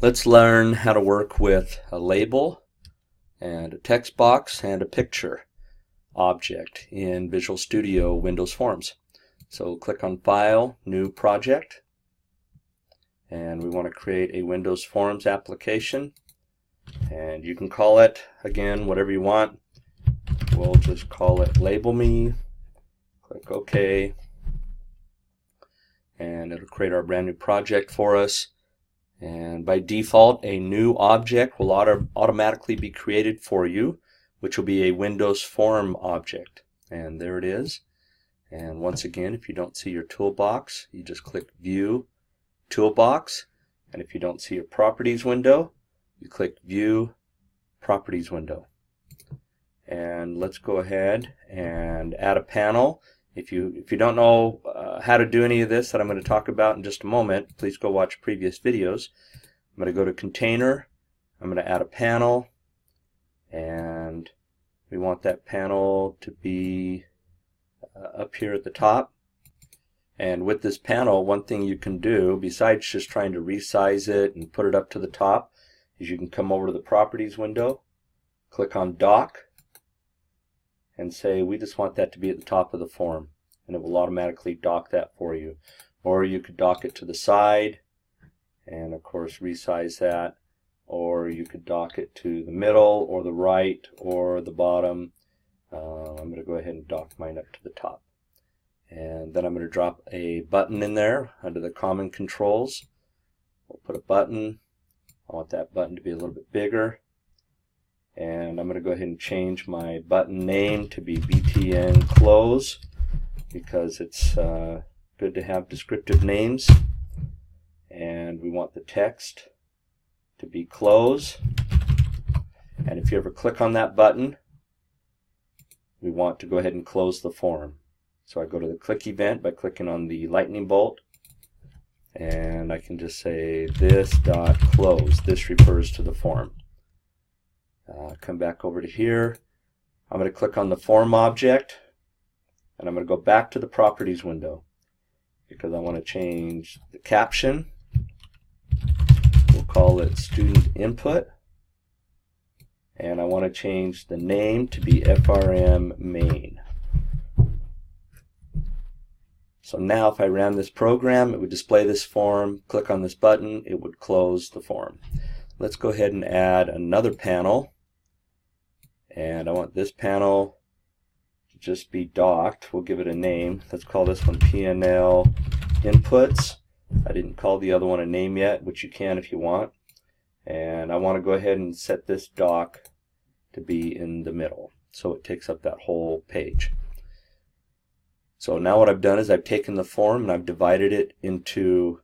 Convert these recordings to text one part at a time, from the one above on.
Let's learn how to work with a label and a text box and a picture object in Visual Studio Windows Forms. So click on File, New Project, and we want to create a Windows Forms application, and you can call it, again, whatever you want. We'll just call it Label Me. Click OK, and it'll create our brand new project for us. And by default, a new object will automatically be created for you, which will be a Windows Form object. And there it is. And once again, if you don't see your toolbox, you just click View, Toolbox. And if you don't see your Properties window, you click View, Properties window. And let's go ahead and add a panel. If you don't know how to do any of this that I'm going to talk about in just a moment, please go watch previous videos. I'm going to go to Container. I'm going to add a panel, and we want that panel to be up here at the top. And with this panel, one thing you can do, besides just trying to resize it and put it up to the top, is you can come over to the Properties window, click on Dock, and say we just want that to be at the top of the form, and it will automatically dock that for you. Or you could dock it to the side and of course resize that, or you could dock it to the middle or the right or the bottom. I'm going to go ahead and dock mine up to the top, and then I'm going to drop a button in there under the common controls. We'll put a button. I want that button to be a little bit bigger. And I'm going to go ahead and change my button name to be BTN Close, because it's good to have descriptive names. And we want the text to be Close. And if you ever click on that button, we want to go ahead and close the form. So I go to the click event by clicking on the lightning bolt, and I can just say this.close. This refers to the form. Come back over to here. I'm going to click on the form object, and I'm going to go back to the Properties window because I want to change the caption. We'll call it Student Input, and I want to change the name to be FRM Main. So now if I ran this program, it would display this form. Click on this button, it would close the form. Let's go ahead and add another panel. And I want this panel to just be docked. We'll give it a name. Let's call this one PNL Inputs. I didn't call the other one a name yet, which you can if you want. And I want to go ahead and set this dock to be in the middle, so it takes up that whole page. So now what I've done is I've taken the form and I've divided it into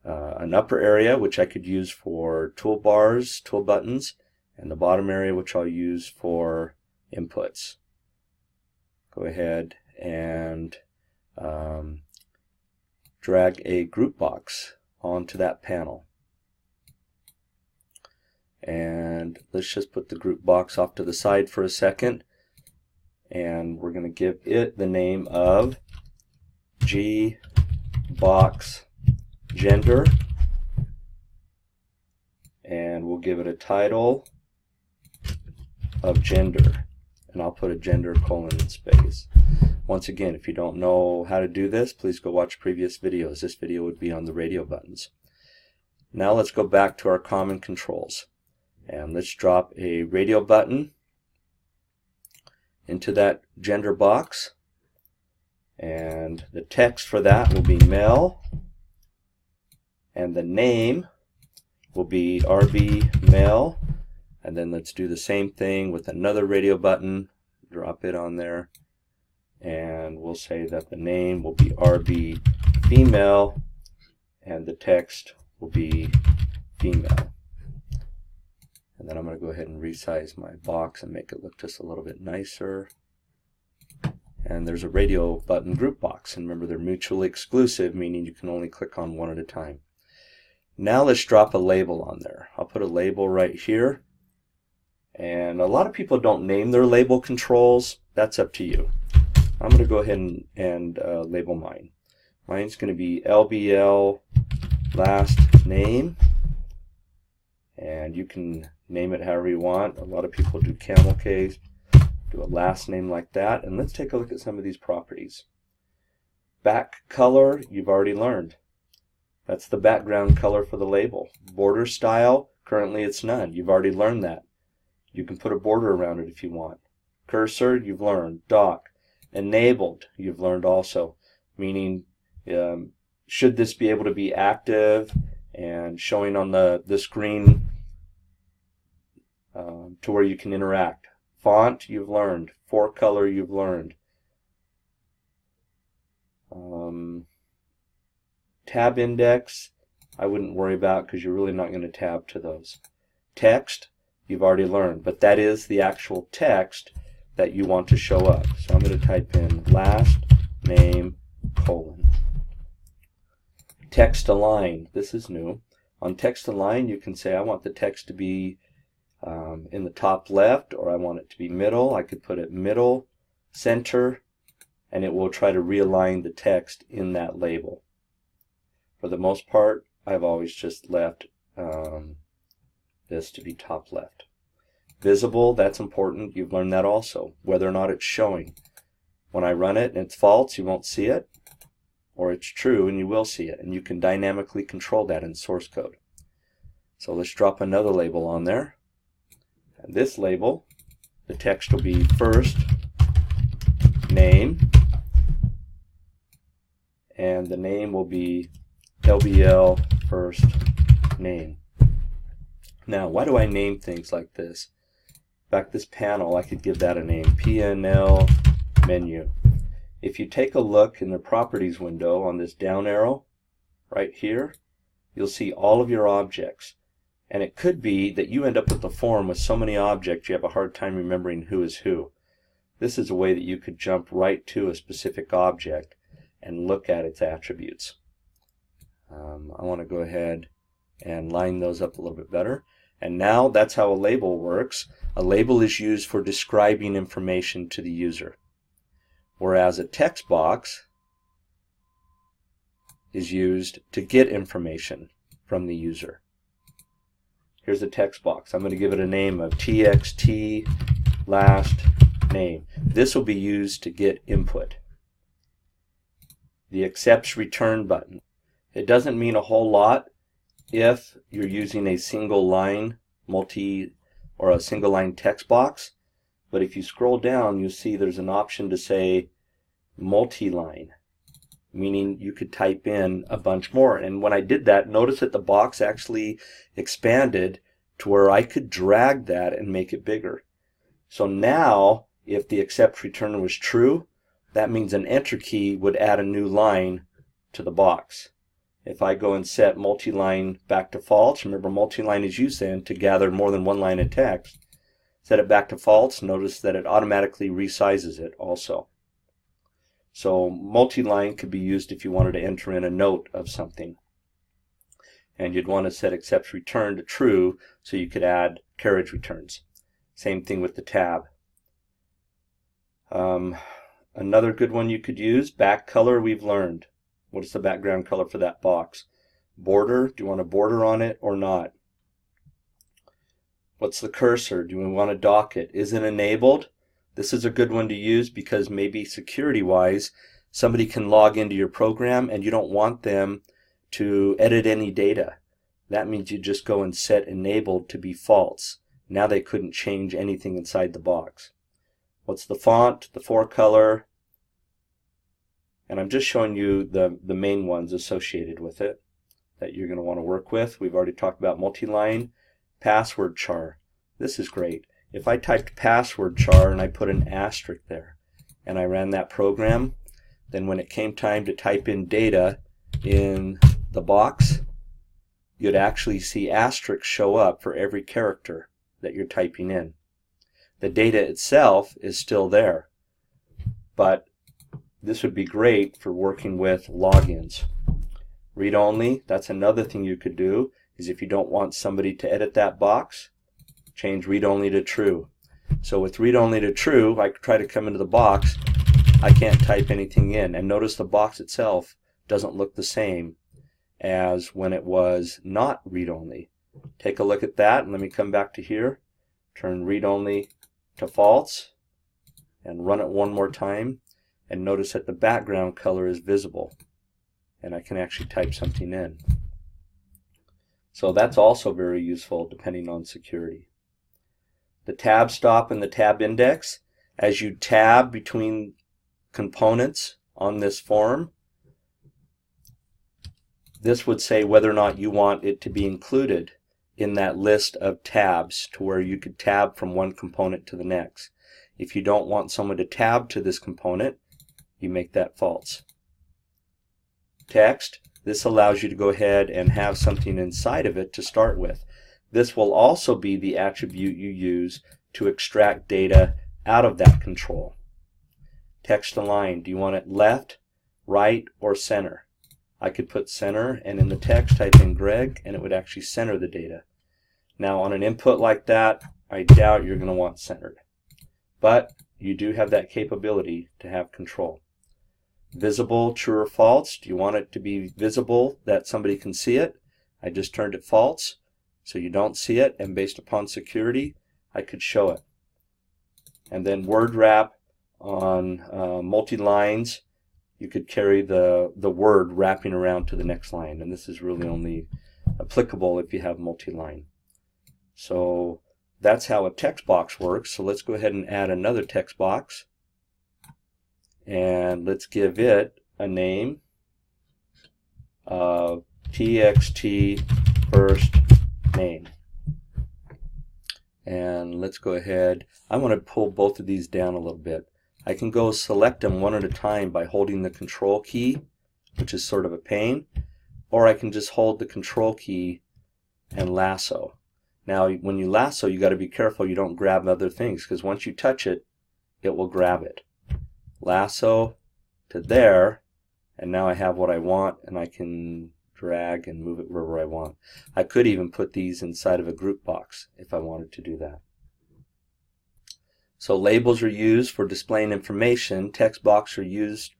an upper area, which I could use for toolbars, tool buttons, and the bottom area, which I'll use for inputs. Go ahead and drag a group box onto that panel. And let's just put the group box off to the side for a second, and we're going to give it the name of G-Box Gender, and we'll give it a title of gender, and I'll put a gender colon in space. Once again, if you don't know how to do this, please go watch previous videos. This video would be on the radio buttons. Now let's go back to our common controls, and let's drop a radio button into that gender box, and the text for that will be male, and the name will be RB male. And then let's do the same thing with another radio button. Drop it on there, and we'll say that the name will be RB female, and the text will be female. And then I'm going to go ahead and resize my box and make it look just a little bit nicer. And there's a radio button group box, and remember they're mutually exclusive, meaning you can only click on one at a time. Now let's drop a label on there. I'll put a label right here. And a lot of people don't name their label controls. That's up to you. I'm going to go ahead and label mine. Mine's going to be LBL last name. and you can name it however you want. A lot of people do camel case, do a last name like that. And let's take a look at some of these properties. Back color, you've already learned. That's the background color for the label. Border style, currently it's none. You've already learned that. You can put a border around it if you want. Cursor, you've learned. Dock. Enabled, you've learned also. Meaning, should this be able to be active and showing on the screen to where you can interact. Font, you've learned. For color, you've learned. Tab index, I wouldn't worry about because you're really not going to tab to those. Text, you've already learned, but that is the actual text that you want to show up. So I'm going to type in last name : text align. This is new. On text align, you can say I want the text to be in the top left, or I want it to be middle. I could put it middle, center, and it will try to realign the text in that label. For the most part, I've always just left this to be top left. Visible, that's important. You've learned that also, whether or not it's showing. When I run it and it's false, you won't see it, or it's true and you will see it, and you can dynamically control that in source code. So let's drop another label on there. And this label, the text will be first name, and the name will be LBL first name. Now, why do I name things like this? In fact, this panel, I could give that a name, PNL menu. If you take a look in the properties window on this down arrow right here, you'll see all of your objects. And it could be that you end up with a form with so many objects you have a hard time remembering who is who. This is a way that you could jump right to a specific object and look at its attributes. I want to go ahead and line those up a little bit better. And now that's how a label works. A label is used for describing information to the user, whereas a text box is used to get information from the user. Here's a text box. I'm going to give it a name of TXT last name. This will be used to get input. The accepts return button. It doesn't mean a whole lot if you're using a single line or a single line text box, but if you scroll down, you'll see there's an option to say multi-line, meaning you could type in a bunch more. And when I did that, notice that the box actually expanded to where I could drag that and make it bigger. So now, if the accept return was true, that means an enter key would add a new line to the box. If I go and set multi-line back to false, remember multi-line is used then to gather more than one line of text. Set it back to false, notice that it automatically resizes it also. So multi-line could be used if you wanted to enter in a note of something. And you'd want to set accepts return to true so you could add carriage returns. Same thing with the tab. Another good one you could use, back color, we've learned. What is the background color for that box? Border, do you want a border on it or not? What's the cursor? Do we want to dock it? Is it enabled? This is a good one to use because maybe security-wise, somebody can log into your program and you don't want them to edit any data. That means you just go and set enabled to be false. Now they couldn't change anything inside the box. What's the font, the fore color? And I'm just showing you the main ones associated with it that you're going to want to work with. We've already talked about multi-line. Password char. This is great. If I typed password char and I put an asterisk there and I ran that program, then when it came time to type in data in the box, you'd actually see asterisks show up for every character that you're typing in. The data itself is still there, but this would be great for working with logins. Read only, that's another thing you could do, is if you don't want somebody to edit that box, change read only to true. So with read only to true, I try to come into the box, I can't type anything in. And notice the box itself doesn't look the same as when it was not read only. Take a look at that, and let me come back to here. Turn read only to false and run it one more time, and notice that the background color is visible and I can actually type something in. So that's also very useful depending on security. The tab stop and the tab index, as you tab between components on this form, this would say whether or not you want it to be included in that list of tabs to where you could tab from one component to the next. If you don't want someone to tab to this component, you make that false. Text, this allows you to go ahead and have something inside of it to start with. This will also be the attribute you use to extract data out of that control. Text align, do you want it left, right, or center? I could put center, and in the text type in Greg, and it would actually center the data. Now on an input like that, I doubt you're going to want centered. But you do have that capability to have control. Visible, true or false. Do you want it to be visible that somebody can see it? I just turned it false, so you don't see it, and based upon security, I could show it. And then word wrap on multi-lines. You could carry the word wrapping around to the next line, and this is really only applicable if you have multi-line. So that's how a text box works. So let's go ahead and add another text box, and let's give it a name of txt first name. And let's go ahead, I want to pull both of these down a little bit. I can go select them one at a time by holding the control key, which is sort of a pain, or I can just hold the control key and lasso. Now when you lasso, you got to be careful you don't grab other things, because once you touch it, it will grab it. Lasso to there, and now I have what I want, and I can drag and move it wherever I want. I could even put these inside of a group box if I wanted to do that. So labels are used for displaying information, text box are used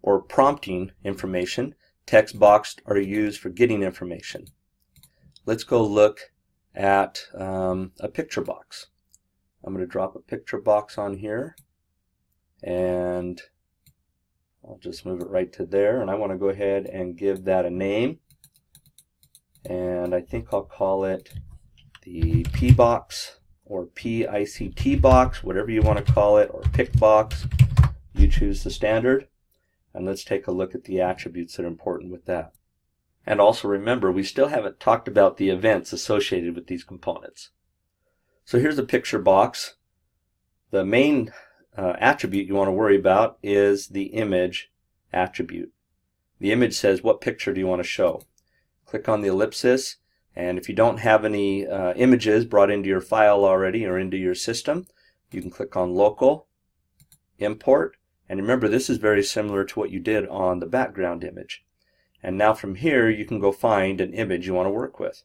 or prompting information, text box are used for getting information. Let's go look at a picture box. I'm going to drop a picture box on here, and I'll just move it right to there, and I want to go ahead and give that a name, and I think I'll call it the P box or PICT box, whatever you want to call it, or pick box. You choose the standard, and let's take a look at the attributes that are important with that. And also remember, we still haven't talked about the events associated with these components. So here's a picture box. The main attribute you want to worry about is the image attribute. The image says, what picture do you want to show? Click on the ellipsis, and if you don't have any images brought into your file already or into your system, you can click on local, import, and remember this is very similar to what you did on the background image. And now from here you can go find an image you want to work with.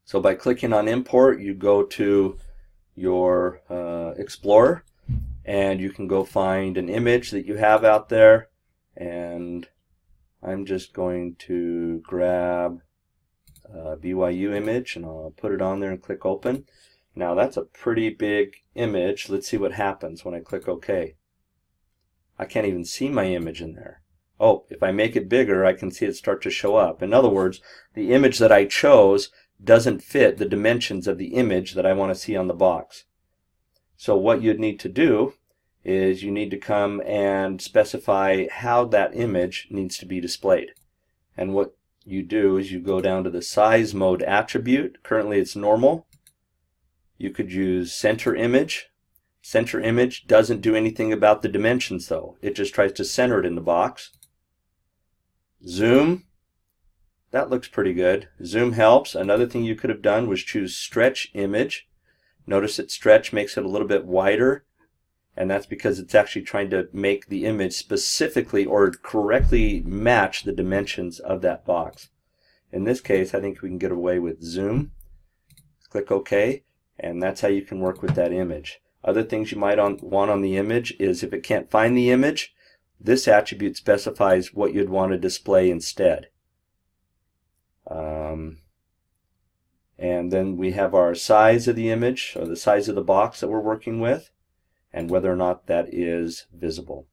So by clicking on import, you go to your Explorer, and you can go find an image that you have out there, and I'm just going to grab a BYU image and I'll put it on there and click open. Now that's a pretty big image. Let's see what happens when I click OK. I can't even see my image in there. Oh, if I make it bigger, I can see it start to show up. In other words, the image that I chose doesn't fit the dimensions of the image that I want to see on the box. So what you'd need to do is you need to come and specify how that image needs to be displayed. And what you do is you go down to the size mode attribute. Currently it's normal. You could use center image. Center image doesn't do anything about the dimensions though. It just tries to center it in the box. Zoom, that looks pretty good. Zoom helps. Another thing you could have done was choose stretch image. Notice that stretch makes it a little bit wider, and that's because it's actually trying to make the image specifically or correctly match the dimensions of that box. In this case, I think we can get away with zoom. Click OK, and that's how you can work with that image. Other things you might want on the image is if it can't find the image, this attribute specifies what you'd want to display instead. And then we have our size of the image, or the size of the box that we're working with, and whether or not that is visible.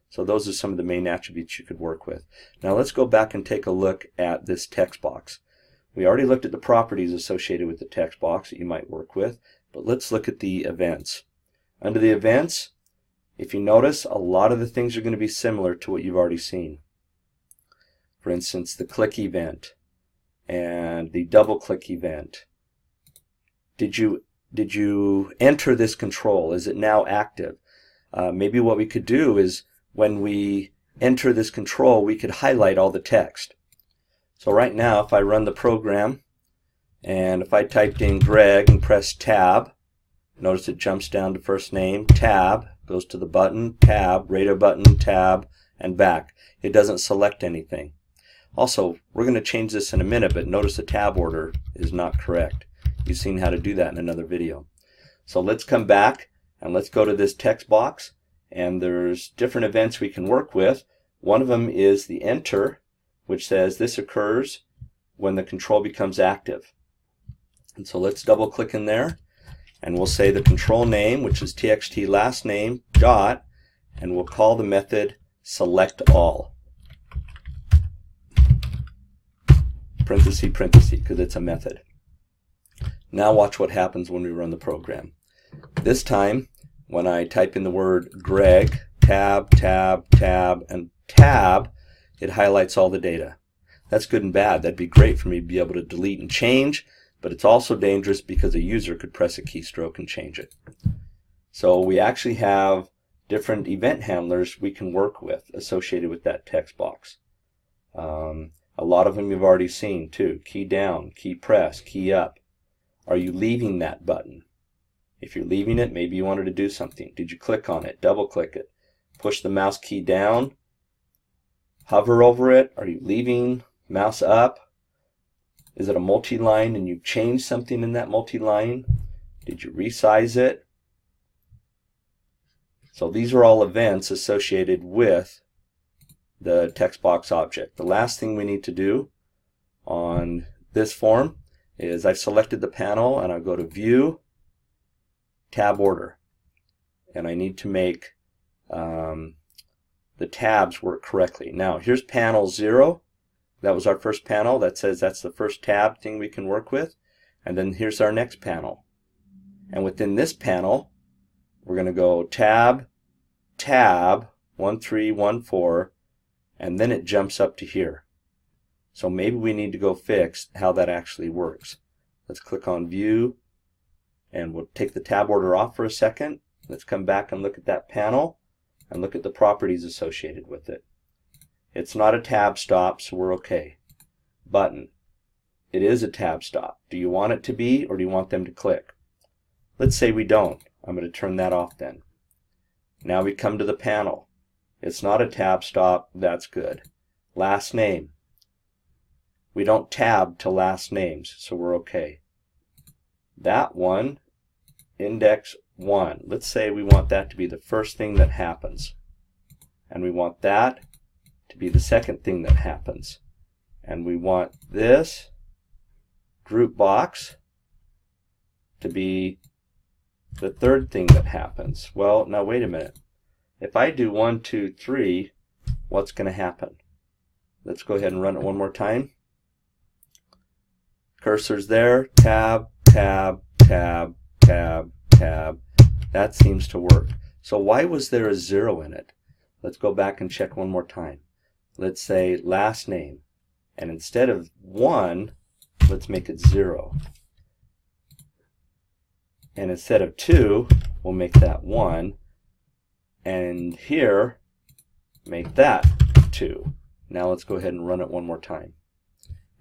So those are some of the main attributes you could work with. Now let's go back and take a look at this text box. We already looked at the properties associated with the text box that you might work with, but let's look at the events. Under the events, if you notice, a lot of the things are going to be similar to what you've already seen. For instance, the click event and the double click event. Did you enter this control? Is it now active? Maybe what we could do is when we enter this control, we could highlight all the text. So right now, if I run the program and if I typed in Greg and press tab, notice it jumps down to first name, tab, goes to the button, tab, radar button, tab, and back. It doesn't select anything. Also, we're going to change this in a minute, but notice the tab order is not correct. You've seen how to do that in another video. So let's come back and let's go to this text box, and there's different events we can work with. One of them is the enter, which says this occurs when the control becomes active. And so let's double click in there, and we'll say the control name, which is txt last name dot, and we'll call the method select all. Parenthesis, parenthesis, because it's a method. Now watch what happens when we run the program. This time, when I type in the word Greg, tab, tab, tab, and tab, it highlights all the data. That's good and bad. That'd be great for me to be able to delete and change, but it's also dangerous because a user could press a keystroke and change it. So we actually have different event handlers we can work with associated with that text box. A lot of them you've already seen too. Key down, key press, key up. Are you leaving that button? If you're leaving it, maybe you wanted to do something. Did you click on it? Double click it. Push the mouse key down. Hover over it. Are you leaving? Mouse up. Is it a multi-line and you've changed something in that multi-line? Did you resize it? So these are all events associated with the text box object. The last thing we need to do on this form is I've selected the panel and I'll go to View, Tab Order. And I need to make the tabs work correctly. Now here's panel 0. That was our first panel. That says that's the first tab thing we can work with. And then here's our next panel. And within this panel, we're going to go tab, tab, 1, 3, 1, 4, and then it jumps up to here. So maybe we need to go fix how that actually works. Let's click on View, and we'll take the tab order off for a second. Let's come back and look at that panel and look at the properties associated with it. It's not a tab stop, so we're okay. Button. It is a tab stop. Do you want it to be, or do you want them to click? Let's say we don't. I'm going to turn that off then. Now we come to the panel. It's not a tab stop. That's good. Last name. We don't tab to last names, so we're okay. That one, index 1. Let's say we want that to be the first thing that happens. And we want that to be the second thing that happens. And we want this group box to be the third thing that happens. Well, now wait a minute. If I do 1, 2, 3, what's going to happen? Let's go ahead and run it one more time. Cursor's there. Tab, tab, tab, tab, tab. That seems to work. So why was there a 0 in it? Let's go back and check one more time. Let's say last name. And instead of 1, let's make it 0. And instead of 2, we'll make that 1. And here, make that 2. Now let's go ahead and run it one more time.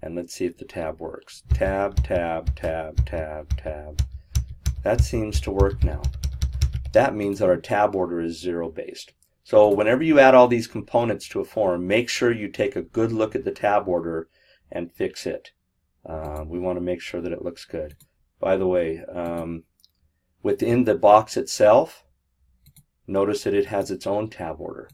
And let's see if the tab works. Tab, tab, tab, tab, tab. That seems to work now. That means that our tab order is 0 based. So whenever you add all these components to a form, make sure you take a good look at the tab order and fix it. We want to make sure that it looks good. By the way, within the box itself, notice that it has its own tab order.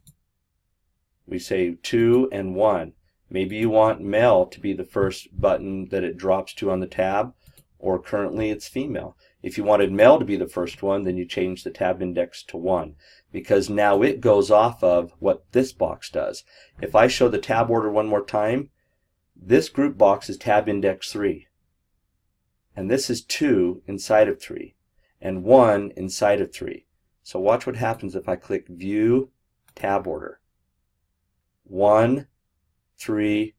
We say 2 and 1. Maybe you want mail to be the first button that it drops to on the tab, or currently it's female. If you wanted male to be the first one, then you change the tab index to 1, because now it goes off of what this box does. If I show the tab order one more time, this group box is tab index 3, and this is 2 inside of 3, and 1 inside of 3. So watch what happens if I click View Tab Order. 1, 3,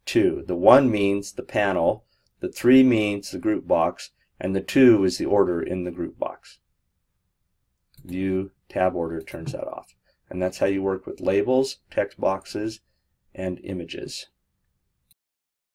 2. The 1 means the panel, the 3 means the group box, and the 2 is the order in the group box. View Tab Order turns that off. And that's how you work with labels, text boxes, and images.